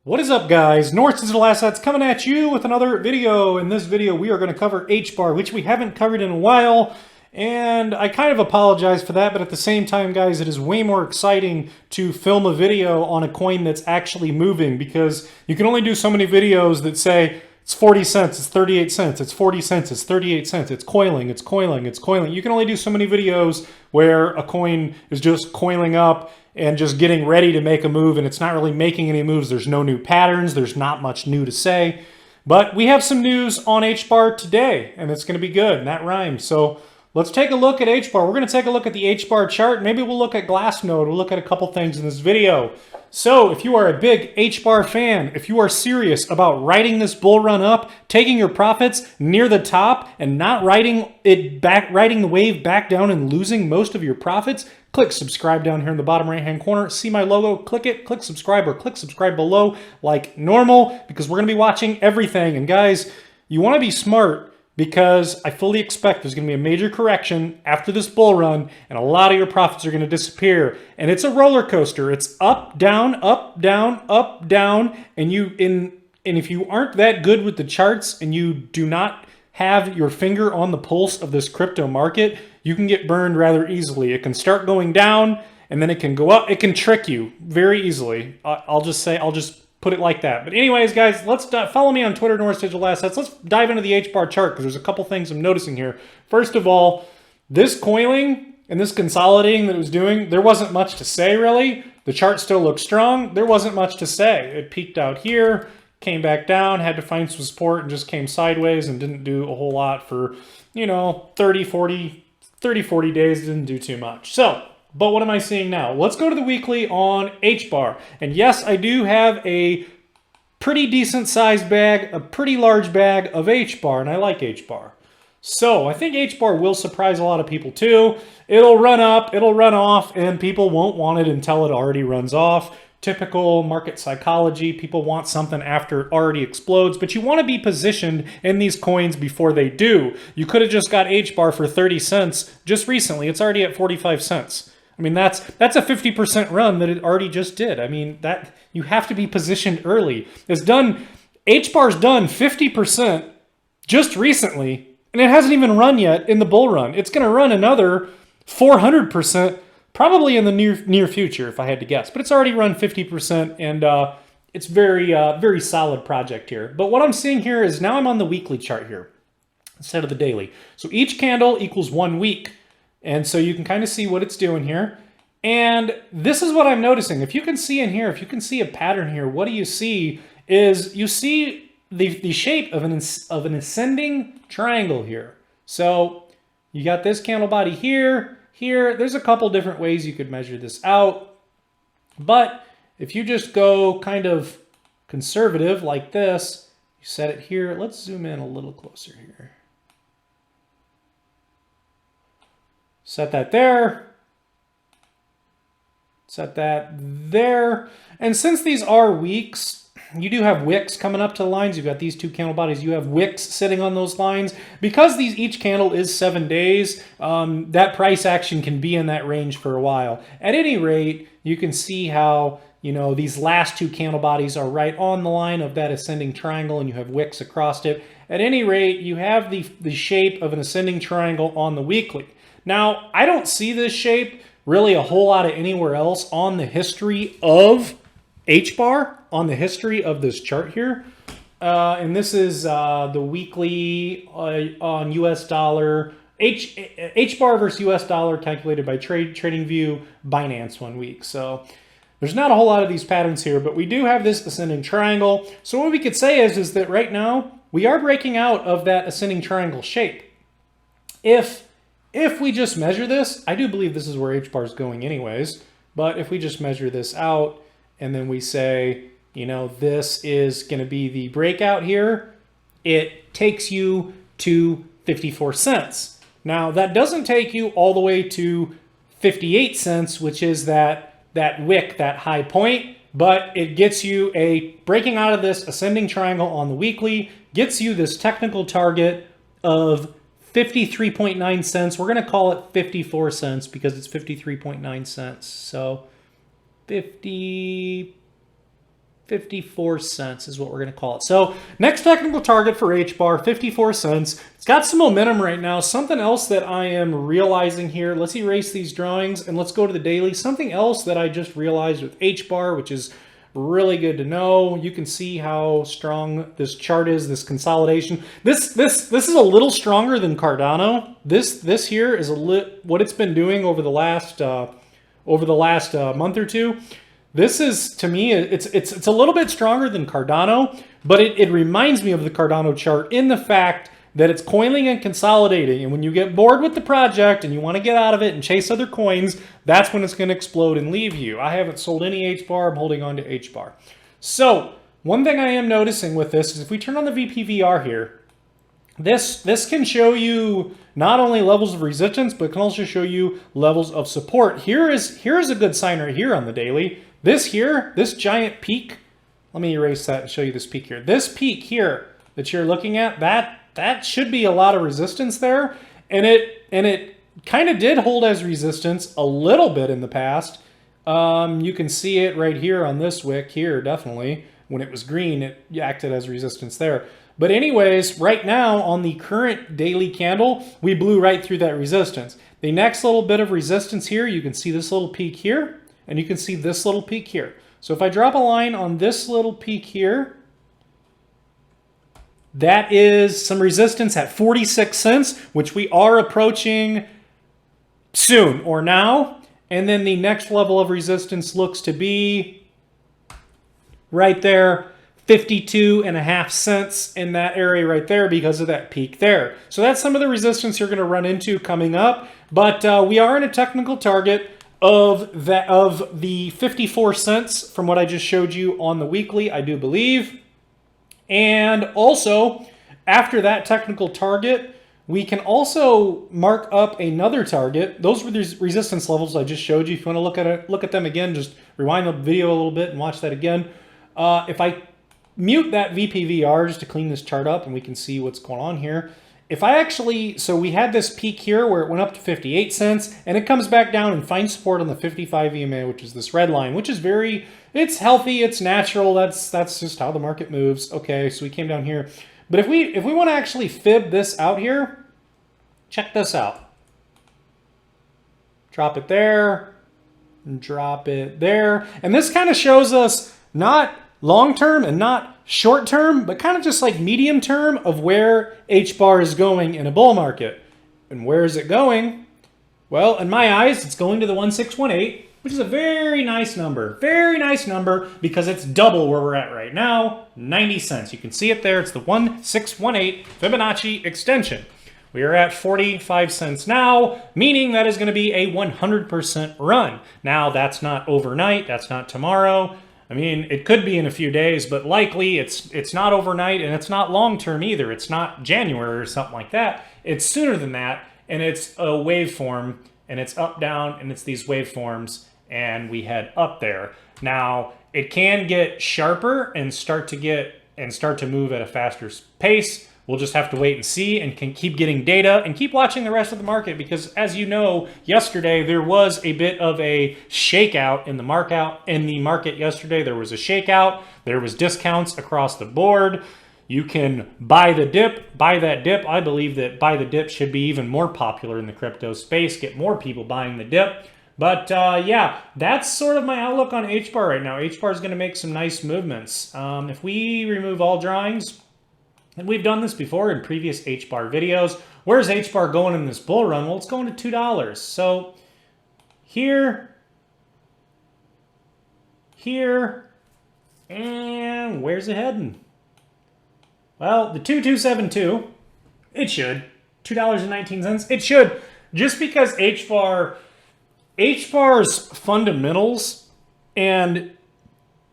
What is up, guys? North Digital Assets coming at you with another video. In this video, we are going to cover HBAR, which we haven't covered in a while. And I kind of apologize for that, but at the same time, guys, it is way more exciting to film a video on a coin that's actually moving, because you can only do so many videos that say, it's 40 cents, it's 38 cents, it's 40 cents, it's 38 cents, it's coiling, it's coiling, it's coiling. You can only do so many videos where a coin is just coiling up and just getting ready to make a move, and it's not really making any moves. There's no new patterns. There's not much new to say. But we have some news on HBAR today, and it's going to be good, and that rhymes. So let's take a look at HBAR. We're going to take a look at the HBAR chart. Maybe we'll look at Glassnode. We'll look at a couple things in this video. So if you are a big HBAR fan, if you are serious about riding this bull run up, taking your profits near the top and not riding the wave back down and losing most of your profits, click subscribe down here in the bottom right hand corner. See my logo, click it, click subscribe, or click subscribe below like normal, because we're going to be watching everything. And guys, you want to be smart, because I fully expect there's going to be a major correction after this bull run, and a lot of your profits are going to disappear. And it's a roller coaster. It's up, down, up, down, up, down. And if you aren't that good with the charts and you do not have your finger on the pulse of this crypto market, you can get burned rather easily. It can start going down and then it can go up. It can trick you very easily. I'll just put it like that. But anyways, guys, let's follow me on Twitter, North Digital Assets. Let's dive into the HBAR chart, because there's a couple things I'm noticing here. First of all, this coiling and this consolidating that it was doing, there wasn't much to say, really. The chart still looks strong. There wasn't much to say. It peaked out here, came back down, had to find some support, and just came sideways and didn't do a whole lot for, 30, 40 days. Didn't do too much. So, but what am I seeing now? Let's go to the weekly on HBAR. And yes, I do have a pretty decent sized bag, a pretty large bag of HBAR, and I like HBAR. So I think HBAR will surprise a lot of people too. It'll run up, it'll run off, and people won't want it until it already runs off. Typical market psychology. People want something after it already explodes, but you want to be positioned in these coins before they do. You could have just got HBAR for 30 cents just recently. It's already at 45 cents. I mean, that's a 50% run that it already just did. I mean, that you have to be positioned early. HBAR's done 50% just recently, and it hasn't even run yet in the bull run. It's going to run another 400% probably in the near future, if I had to guess. But it's already run 50%, and it's very solid project here. But what I'm seeing here is now I'm on the weekly chart here instead of the daily. So each candle equals 1 week. And so you can kind of see what it's doing here. And this is what I'm noticing. If you can see in here, if you can see a pattern here, what do you see is you see the shape of an ascending triangle here. So you got this candle body here. There's a couple different ways you could measure this out. But if you just go kind of conservative like this, you set it here. Let's zoom in a little closer here. Set that there. Set that there. And since these are weeks, you do have wicks coming up to the lines. You've got these two candle bodies. You have wicks sitting on those lines. Because each candle is 7 days, that price action can be in that range for a while. At any rate, you can see how these last two candle bodies are right on the line of that ascending triangle, and you have wicks across it. At any rate, you have the shape of an ascending triangle on the weekly. Now, I don't see this shape really a whole lot of anywhere else on the history of HBAR, on the history of this chart here. And this is the weekly on US dollar, HBAR versus US dollar calculated by TradingView Binance 1 week. So there's not a whole lot of these patterns here, but we do have this ascending triangle. So what we could say is that right now we are breaking out of that ascending triangle shape. If we just measure this, I do believe this is where HBAR is going anyways, but if we just measure this out and then we say, this is going to be the breakout here, it takes you to 54 cents. Now, that doesn't take you all the way to 58 cents, which is that wick, that high point, but it gets you breaking out of this ascending triangle on the weekly, gets you this technical target of 53.9 cents. We're going to call it 54 cents because it's 53.9 cents. So 50, 54 cents is what we're going to call it. So next technical target for HBAR, 54 cents. It's got some momentum right now. Something else that I am realizing here, let's erase these drawings and let's go to the daily. Something else that I just realized with HBAR, which is really good to know. You can see how strong this chart is, this consolidation. This is a little stronger than Cardano. This here is what it's been doing over the last month or two. This is, to me, it's a little bit stronger than Cardano, but it reminds me of the Cardano chart in the fact that it's coiling and consolidating. And when you get bored with the project and you want to get out of it and chase other coins, that's when it's going to explode and leave you. I haven't sold any HBAR. I'm holding on to HBAR. So one thing I am noticing with this is if we turn on the VPVR here, this can show you not only levels of resistance, but it can also show you levels of support. Here is a good sign right here on the daily. This giant peak, let me erase that and show you this peak here. This peak here that you're looking at, that should be a lot of resistance there. And it kind of did hold as resistance a little bit in the past. You can see it right here on this wick here, definitely. When it was green, it acted as resistance there. But anyways, right now on the current daily candle, we blew right through that resistance. The next little bit of resistance here, you can see this little peak here. And you can see this little peak here. So if I drop a line on this little peak here, that is some resistance at 46 cents, which we are approaching soon or now. And then the next level of resistance looks to be right there, 52.5 cents in that area right there because of that peak there. So that's some of the resistance you're going to run into coming up. But we are in a technical target of the 54 cents from what I just showed you on the weekly, I do believe. And also, after that technical target, we can also mark up another target. Those were the resistance levels I just showed you. If you want to look at them again, just rewind the video a little bit and watch that again. If I mute that VPVR just to clean this chart up and we can see what's going on here. If I actually, so we had this peak here where it went up to 58 cents and it comes back down and finds support on the 55 EMA, which is this red line, which is it's healthy, it's natural, that's just how the market moves. Okay, so we came down here. But if we want to actually fib this out here, check this out. Drop it there, and drop it there. And this kind of shows us not long-term and not short-term, but kind of just like medium-term of where HBAR is going in a bull market. And where is it going? Well, in my eyes, it's going to the 1618, which is a very nice number. Very nice number because it's double where we're at right now, 90 cents. You can see it there. It's the 1618 Fibonacci extension. We are at 45 cents now, meaning that is going to be a 100% run. Now, that's not overnight. That's not tomorrow. I mean, it could be in a few days, but likely it's not overnight and it's not long-term either. It's not January or something like that. It's sooner than that, and it's a waveform, and it's up, down, and it's these waveforms, and we head up there. Now, it can get sharper and start to move at a faster pace. We'll just have to wait and see and can keep getting data and keep watching the rest of the market because, as you know, yesterday there was a bit of a shakeout in the market yesterday. There was a shakeout. There was discounts across the board. You can buy the dip, buy that dip. I believe that buy the dip should be even more popular in the crypto space, get more people buying the dip. But yeah, that's sort of my outlook on HBAR right now. HBAR is going to make some nice movements. If we remove all drawings, and we've done this before in previous HBAR videos. Where's HBAR going in this bull run? Well, it's going to $2. So here, and where's it heading? Well, the 2272, it should. $2.19, it should. Just because HBAR's fundamentals and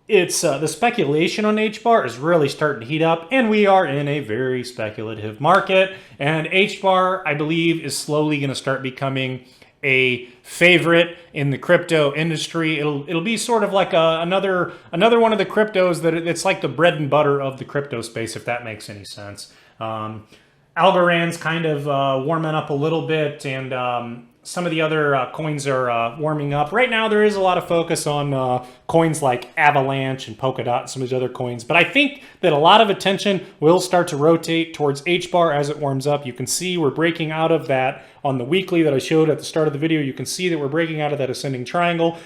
it's the speculation on HBAR is really starting to heat up, and we are in a very speculative market. And HBAR, I believe, is slowly going to start becoming a favorite in the crypto industry. It'll be sort of like another one of the cryptos that it's like the bread and butter of the crypto space, if that makes any sense. Algorand's kind of warming up a little bit, and some of the other coins are warming up. Right now, there is a lot of focus on coins like Avalanche and Polkadot and some of these other coins. But I think that a lot of attention will start to rotate towards HBAR as it warms up. You can see we're breaking out of that on the weekly that I showed at the start of the video. You can see that we're breaking out of that ascending triangle.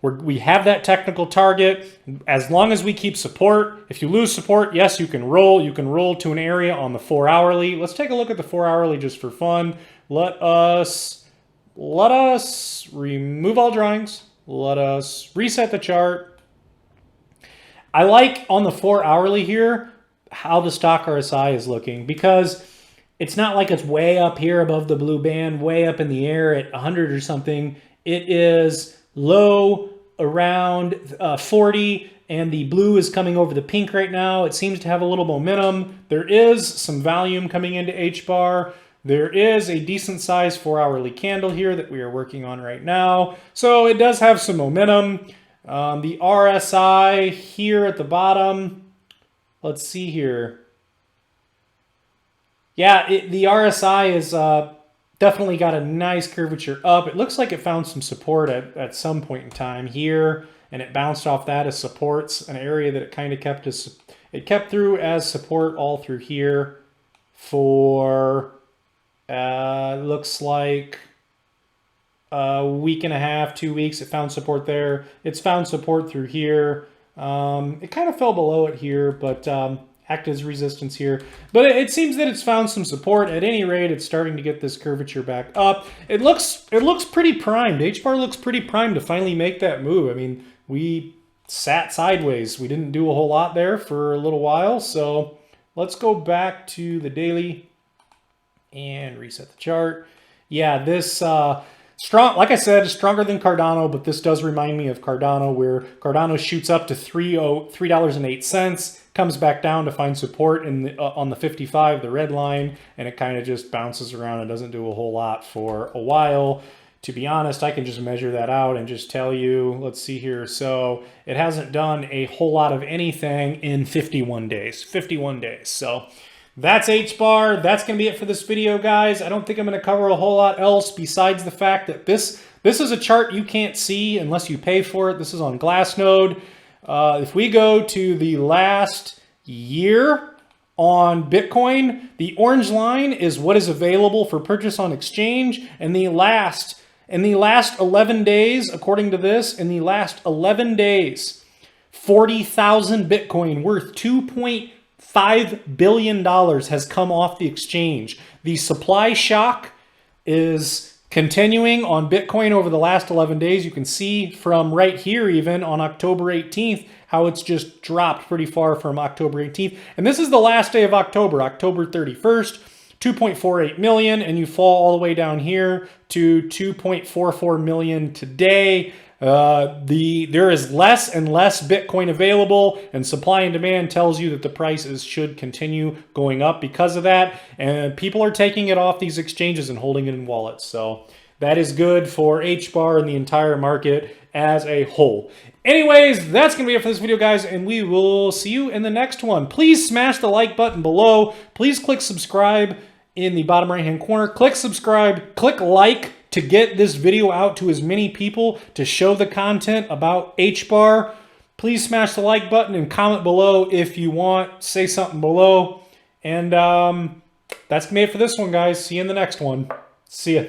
We have that technical target. As long as we keep support, if you lose support, yes, you can roll. You can roll to an area on the 4 hourly. Let's take a look at the 4 hourly just for fun. Let us remove all drawings. Let us reset the chart. I like on the 4 hourly here how the stock RSI is looking, because it's not like it's way up here above the blue band, way up in the air at 100 or something. It is low around 40, and the blue is coming over the pink right now. It seems to have a little momentum. There is some volume coming into HBAR. There is a decent sized 4 hourly candle here that we are working on right now. So it does have some momentum. The RSI here at the bottom, let's see here. Yeah, the RSI is definitely got a nice curvature up. It looks like it found some support at some point in time here, and it bounced off that as supports, an area that it kind of kept through as support all through here for looks like a week and a half, 2 weeks. It found support there. It's found support through here. It kind of fell below it here, but acted as resistance here. But it seems that it's found some support. At any rate, it's starting to get this curvature back up. It looks pretty primed. HBAR looks pretty primed to finally make that move. I mean, we sat sideways. We didn't do a whole lot there for a little while. So let's go back to the daily and reset the chart. Yeah, this strong, like I said, is stronger than Cardano, but this does remind me of Cardano, where Cardano shoots up to $3.08, comes back down to find support in on the 55, the red line, and it kind of just bounces around and doesn't do a whole lot for a while. To be honest, I can just measure that out and just tell you, let's see here. So it hasn't done a whole lot of anything in 51 days. 51 days. So that's HBAR. That's going to be it for this video, guys. I don't think I'm going to cover a whole lot else besides the fact that this is a chart you can't see unless you pay for it. This is on Glassnode. If we go to the last year on Bitcoin, the orange line is what is available for purchase on exchange, and in the last 11 days, according to this, in the last 11 days, 40,000 Bitcoin worth $2.5 billion has come off the exchange. The supply shock is continuing on Bitcoin over the last 11 days. You can see from right here, even on October 18th, how it's just dropped pretty far from October 18th. And this is the last day of October, October 31st, 2.48 million, and you fall all the way down here to 2.44 million today. There is less and less Bitcoin available, and supply and demand tells you that the prices should continue going up because of that, and people are taking it off these exchanges and holding it in wallets. So that is good for HBAR and the entire market as a whole. Anyways, that's going to be it for this video, guys, and we will see you in the next one. Please smash the like button below. Please click subscribe in the bottom right-hand corner. Click subscribe, click like to get this video out to as many people, to show the content about HBAR. Please smash the like button and comment below if you want. Say something below. And that's going to be it for this one, guys. See you in the next one. See ya.